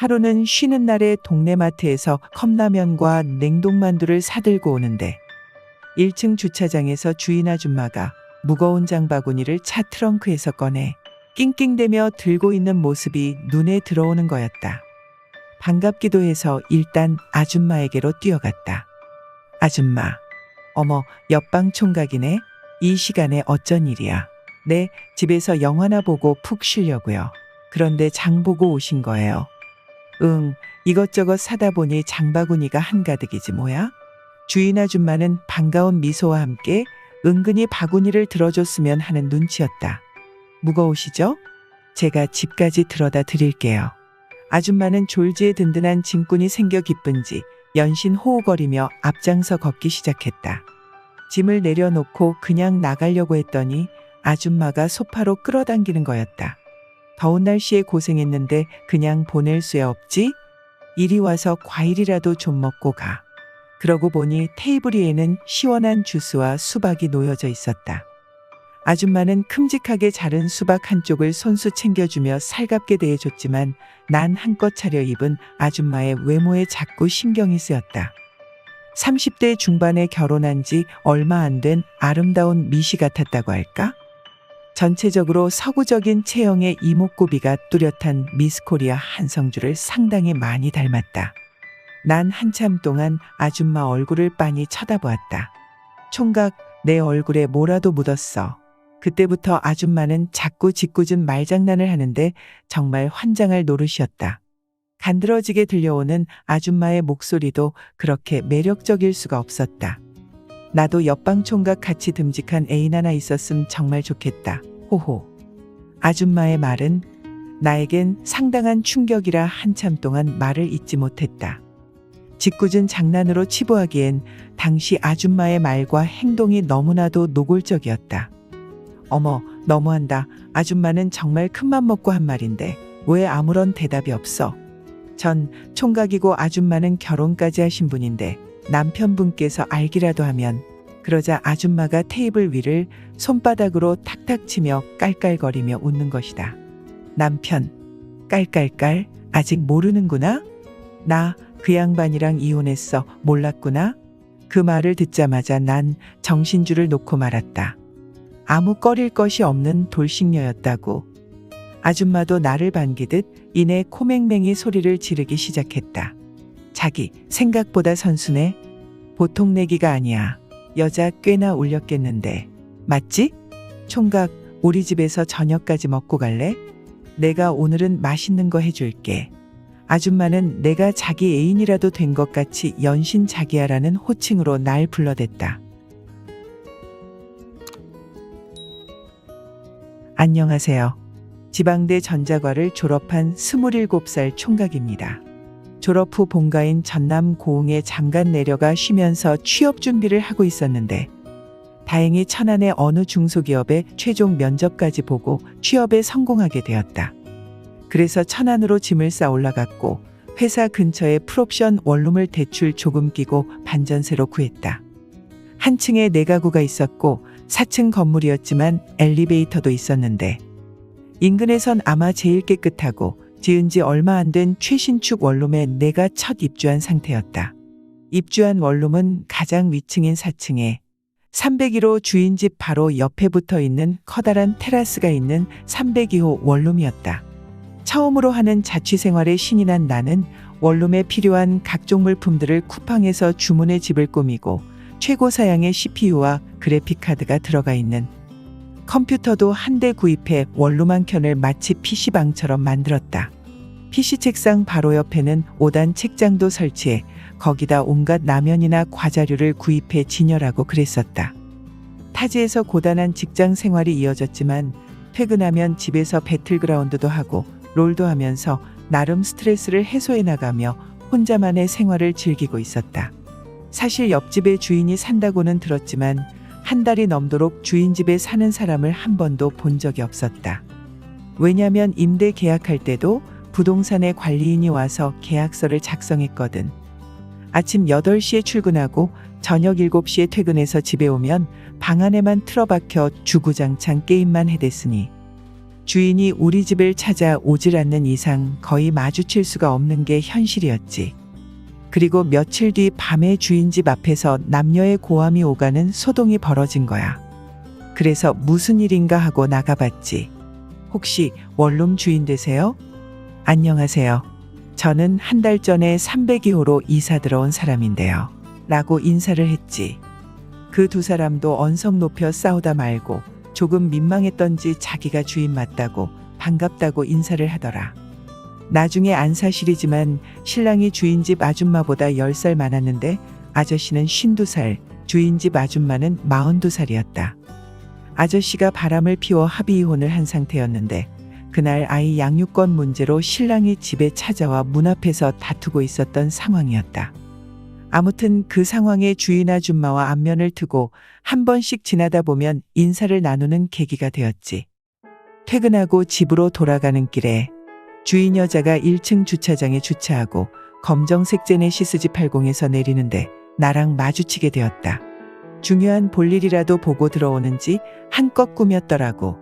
하루는 쉬는 날에 동네 마트에서 컵라면과 냉동만두를 사들고 오는데 1층 주차장에서 주인 아줌마가 무거운 장바구니를 차 트렁크에서 꺼내 낑낑대며 들고 있는 모습이 눈에 들어오는 거였다. 반갑기도 해서 일단 아줌마에게로 뛰어갔다. 아줌마, 어머, 옆방 총각이네. 이 시간에 어쩐 일이야? 네, 집에서 영화나 보고 푹 쉬려고요. 그런데 장 보고 오신 거예요. 응, 이것저것 사다 보니 장바구니가 한가득이지 뭐야? 주인 아줌마는 반가운 미소와 함께 은근히 바구니를 들어줬으면 하는 눈치였다. 무거우시죠? 제가 집까지 들어다 드릴게요. 아줌마는 졸지에 든든한 짐꾼이 생겨 기쁜지 연신 호호거리며 앞장서 걷기 시작했다. 짐을 내려놓고 그냥 나가려고 했더니 아줌마가 소파로 끌어당기는 거였다. 더운 날씨에 고생했는데 그냥 보낼 수 없지? 이리 와서 과일이라도 좀 먹고 가. 그러고 보니 테이블 위에는 시원한 주스와 수박이 놓여져 있었다. 아줌마는 큼직하게 자른 수박 한쪽을 손수 챙겨주며 살갑게 대해줬지만 난 한껏 차려입은 아줌마의 외모에 자꾸 신경이 쓰였다. 30대 중반에 결혼한 지 얼마 안 된 아름다운 미시 같았다고 할까? 전체적으로 서구적인 체형의 이목구비가 뚜렷한 미스코리아 한성주를 상당히 많이 닮았다. 난 한참 동안 아줌마 얼굴을 빤히 쳐다보았다. 총각, 내 얼굴에 뭐라도 묻었어. 그때부터 아줌마는 자꾸 짓궂은 말장난을 하는데 정말 환장할 노릇이었다. 간드러지게 들려오는 아줌마의 목소리도 그렇게 매력적일 수가 없었다. 나도 옆방 총각 같이 듬직한 애인 하나 있었음 정말 좋겠다. 호호. 아줌마의 말은 나에겐 상당한 충격이라 한참 동안 말을 잇지 못했다. 짓궂은 장난으로 치부하기엔 당시 아줌마의 말과 행동이 너무나도 노골적이었다. 어머, 너무한다. 아줌마는 정말 큰맘 먹고 한 말인데 왜 아무런 대답이 없어? 전 총각이고 아줌마는 결혼까지 하신 분인데 남편분께서 알기라도 하면. 그러자 아줌마가 테이블 위를 손바닥으로 탁탁 치며 깔깔거리며 웃는 것이다. 남편, 깔깔깔, 아직 모르는구나? 나 그 양반이랑 이혼했어. 몰랐구나? 그 말을 듣자마자 난 정신줄을 놓고 말았다. 아무 꺼릴 것이 없는 돌싱녀였다고. 아줌마도 나를 반기듯 이내 코맹맹이 소리를 지르기 시작했다. 자기 생각보다 선수네. 보통 내기가 아니야. 여자 꽤나 울렸겠는데. 맞지? 총각, 우리 집에서 저녁까지 먹고 갈래? 내가 오늘은 맛있는 거 해줄게. 아줌마는 내가 자기 애인이라도 된 것 같이 연신 자기야라는 호칭으로 날 불러댔다. 안녕하세요. 지방대 전자과를 졸업한 27살 총각입니다. 졸업 후 본가인 전남 고흥에 잠깐 내려가 쉬면서 취업 준비를 하고 있었는데 다행히 천안의 어느 중소기업에 최종 면접까지 보고 취업에 성공하게 되었다. 그래서 천안으로 짐을 싸 올라갔고 회사 근처에 풀옵션 원룸을 대출 조금 끼고 반전세로 구했다. 한 층에 4가구가 있었고 4층 건물이었지만 엘리베이터도 있었는데 인근에선 아마 제일 깨끗하고 지은 지 얼마 안 된 최신축 원룸에 내가 첫 입주한 상태였다. 입주한 원룸은 가장 위층인 4층에 302호 주인집 바로 옆에 붙어 있는 커다란 테라스가 있는 302호 원룸이었다. 처음으로 하는 자취생활에 신이 난 나는 원룸에 필요한 각종 물품들을 쿠팡에서 주문해 집을 꾸미고 최고 사양의 CPU와 그래픽카드가 들어가 있는 컴퓨터도 한 대 구입해 원룸 한 켠을 마치 PC방처럼 만들었다. PC 책상 바로 옆에는 5단 책장도 설치해 거기다 온갖 라면이나 과자류를 구입해 진열하고 그랬었다. 타지에서 고단한 직장 생활이 이어졌지만 퇴근하면 집에서 배틀그라운드도 하고 롤도 하면서 나름 스트레스를 해소해 나가며 혼자만의 생활을 즐기고 있었다. 사실 옆집에 주인이 산다고는 들었지만 한 달이 넘도록 주인 집에 사는 사람을 한 번도 본 적이 없었다. 왜냐면 임대 계약할 때도 부동산의 관리인이 와서 계약서를 작성했거든. 아침 8시에 출근하고 저녁 7시에 퇴근해서 집에 오면 방 안에만 틀어박혀 주구장창 게임만 해댔으니 주인이 우리 집을 찾아오질 않는 이상 거의 마주칠 수가 없는 게 현실이었지. 그리고 며칠 뒤 밤에 주인 집 앞에서 남녀의 고함이 오가는 소동이 벌어진 거야. 그래서 무슨 일인가 하고 나가봤지. 혹시 원룸 주인 되세요? 안녕하세요. 저는 한 달 전에 302호로 이사 들어온 사람인데요. 라고 인사를 했지. 그 두 사람도 언성 높여 싸우다 말고 조금 민망했던지 자기가 주인 맞다고 반갑다고 인사를 하더라. 나중에 안 사실이지만 신랑이 주인 집 아줌마보다 10살 많았는데 아저씨는 52살, 주인 집 아줌마는 42살이었다. 아저씨가 바람을 피워 합의 이혼을 한 상태였는데 그날 아이 양육권 문제로 신랑이 집에 찾아와 문 앞에서 다투고 있었던 상황이었다. 아무튼 그 상황에 주인 아줌마와 안면을 트고 한 번씩 지나다 보면 인사를 나누는 계기가 되었지. 퇴근하고 집으로 돌아가는 길에 주인 여자가 1층 주차장에 주차하고 검정색 제네시스 G80에서 내리는데 나랑 마주치게 되었다. 중요한 볼일이라도 보고 들어오는지 한껏 꾸몄더라고.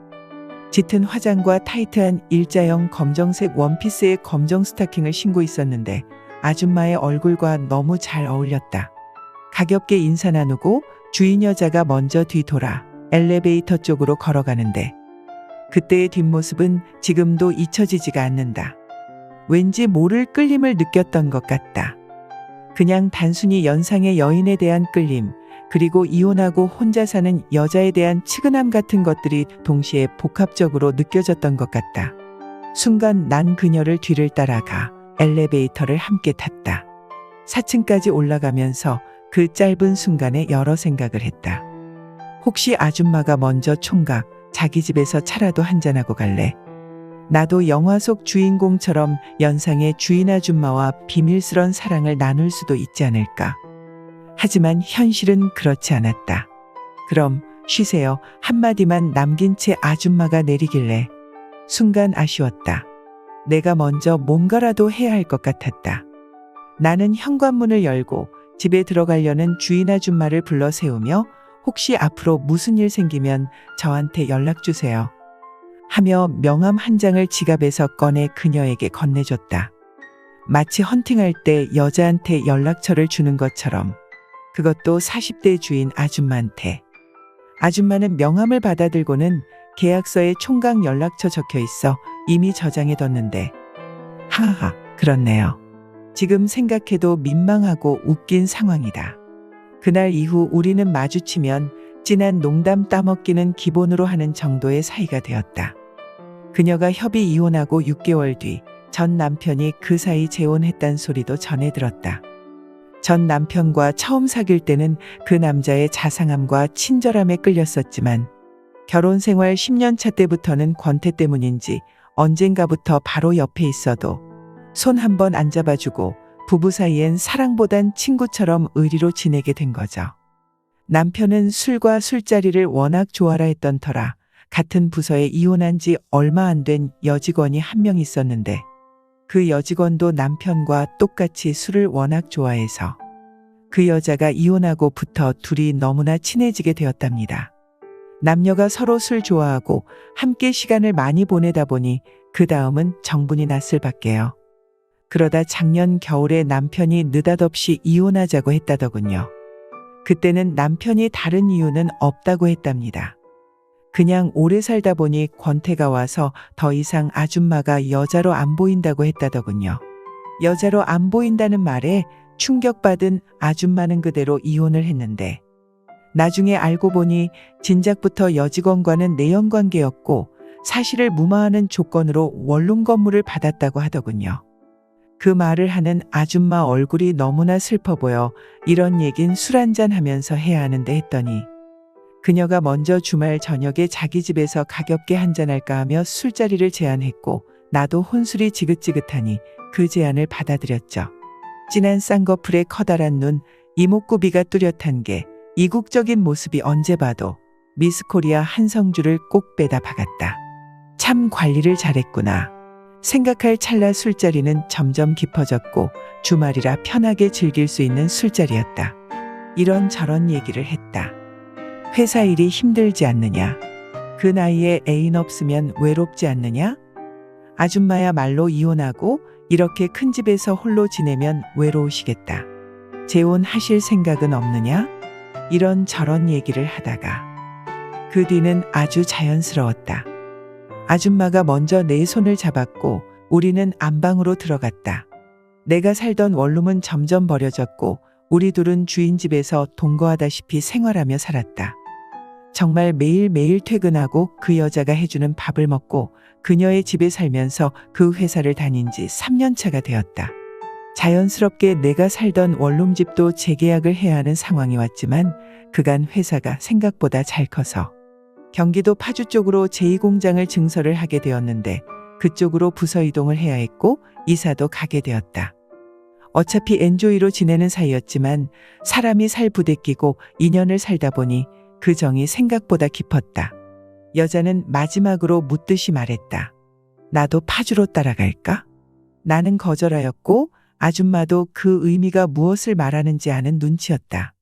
짙은 화장과 타이트한 일자형 검정색 원피스에 검정 스타킹을 신고 있었는데 아줌마의 얼굴과 너무 잘 어울렸다. 가볍게 인사 나누고 주인 여자가 먼저 뒤돌아 엘리베이터 쪽으로 걸어가는데 그때의 뒷모습은 지금도 잊혀지지가 않는다. 왠지 모를 끌림을 느꼈던 것 같다. 그냥 단순히 연상의 여인에 대한 끌림, 그리고 이혼하고 혼자 사는 여자에 대한 측은함 같은 것들이 동시에 복합적으로 느껴졌던 것 같다. 순간 난 그녀를 뒤를 따라가 엘리베이터를 함께 탔다. 4층까지 올라가면서 그 짧은 순간에 여러 생각을 했다. 혹시 아줌마가 먼저 총각, 자기 집에서 차라도 한잔하고 갈래? 나도 영화 속 주인공처럼 연상의 주인 아줌마와 비밀스런 사랑을 나눌 수도 있지 않을까? 하지만 현실은 그렇지 않았다. 그럼 쉬세요 한마디만 남긴 채 아줌마가 내리길래 순간 아쉬웠다. 내가 먼저 뭔가라도 해야 할 것 같았다. 나는 현관문을 열고 집에 들어가려는 주인 아줌마를 불러 세우며 혹시 앞으로 무슨 일 생기면 저한테 연락 주세요. 하며 명함 한 장을 지갑에서 꺼내 그녀에게 건네줬다. 마치 헌팅할 때 여자한테 연락처를 주는 것처럼. 그것도 40대 주인 아줌마한테. 아줌마는 명함을 받아들고는 계약서에 총각 연락처 적혀 있어 이미 저장해뒀는데. 하하, 그렇네요. 지금 생각해도 민망하고 웃긴 상황이다. 그날 이후 우리는 마주치면 진한 농담 따먹기는 기본으로 하는 정도의 사이가 되었다. 그녀가 협의 이혼하고 6개월 뒤 전 남편이 그 사이 재혼했단 소리도 전해 들었다. 전 남편과 처음 사귈 때는 그 남자의 자상함과 친절함에 끌렸었지만 결혼 생활 10년 차 때부터는 권태 때문인지 언젠가부터 바로 옆에 있어도 손 한 번 안 잡아주고 부부 사이엔 사랑보단 친구처럼 의리로 지내게 된 거죠. 남편은 술과 술자리를 워낙 좋아라 했던 터라 같은 부서에 이혼한 지 얼마 안 된 여직원이 한 명 있었는데 그 여직원도 남편과 똑같이 술을 워낙 좋아해서 그 여자가 이혼하고부터 둘이 너무나 친해지게 되었답니다. 남녀가 서로 술 좋아하고 함께 시간을 많이 보내다 보니 그 다음은 정분이 났을 밖에요. 그러다 작년 겨울에 남편이 느닷없이 이혼하자고 했다더군요. 그때는 남편이 다른 이유는 없다고 했답니다. 그냥 오래 살다 보니 권태가 와서 더 이상 아줌마가 여자로 안 보인다고 했다더군요. 여자로 안 보인다는 말에 충격받은 아줌마는 그대로 이혼을 했는데 나중에 알고 보니 진작부터 여직원과는 내연관계였고 사실을 무마하는 조건으로 원룸 건물을 받았다고 하더군요. 그 말을 하는 아줌마 얼굴이 너무나 슬퍼 보여 이런 얘긴 술 한잔 하면서 해야 하는데 했더니 그녀가 먼저 주말 저녁에 자기 집에서 가볍게 한잔할까 하며 술자리를 제안했고 나도 혼술이 지긋지긋하니 그 제안을 받아들였죠. 진한 쌍꺼풀에 커다란 눈, 이목구비가 뚜렷한 게 이국적인 모습이 언제 봐도 미스코리아 한성주를 꼭 빼다 박았다. 참 관리를 잘했구나. 생각할 찰나 술자리는 점점 깊어졌고 주말이라 편하게 즐길 수 있는 술자리였다. 이런저런 얘기를 했다. 회사 일이 힘들지 않느냐? 그 나이에 애인 없으면 외롭지 않느냐? 아줌마야말로 이혼하고 이렇게 큰 집에서 홀로 지내면 외로우시겠다. 재혼하실 생각은 없느냐? 이런저런 얘기를 하다가 그 뒤는 아주 자연스러웠다. 아줌마가 먼저 내 손을 잡았고 우리는 안방으로 들어갔다. 내가 살던 원룸은 점점 버려졌고 우리 둘은 주인 집에서 동거하다시피 생활하며 살았다. 정말 매일매일 퇴근하고 그 여자가 해주는 밥을 먹고 그녀의 집에 살면서 그 회사를 다닌 지 3년 차가 되었다. 자연스럽게 내가 살던 원룸집도 재계약을 해야 하는 상황이 왔지만 그간 회사가 생각보다 잘 커서 경기도 파주 쪽으로 제2공장을 증설을 하게 되었는데 그쪽으로 부서 이동을 해야 했고 이사도 가게 되었다. 어차피 엔조이로 지내는 사이였지만 사람이 살 부대끼고 인연을 살다 보니 그 정이 생각보다 깊었다. 여자는 마지막으로 묻듯이 말했다. 나도 파주로 따라갈까? 나는 거절하였고 아줌마도 그 의미가 무엇을 말하는지 아는 눈치였다.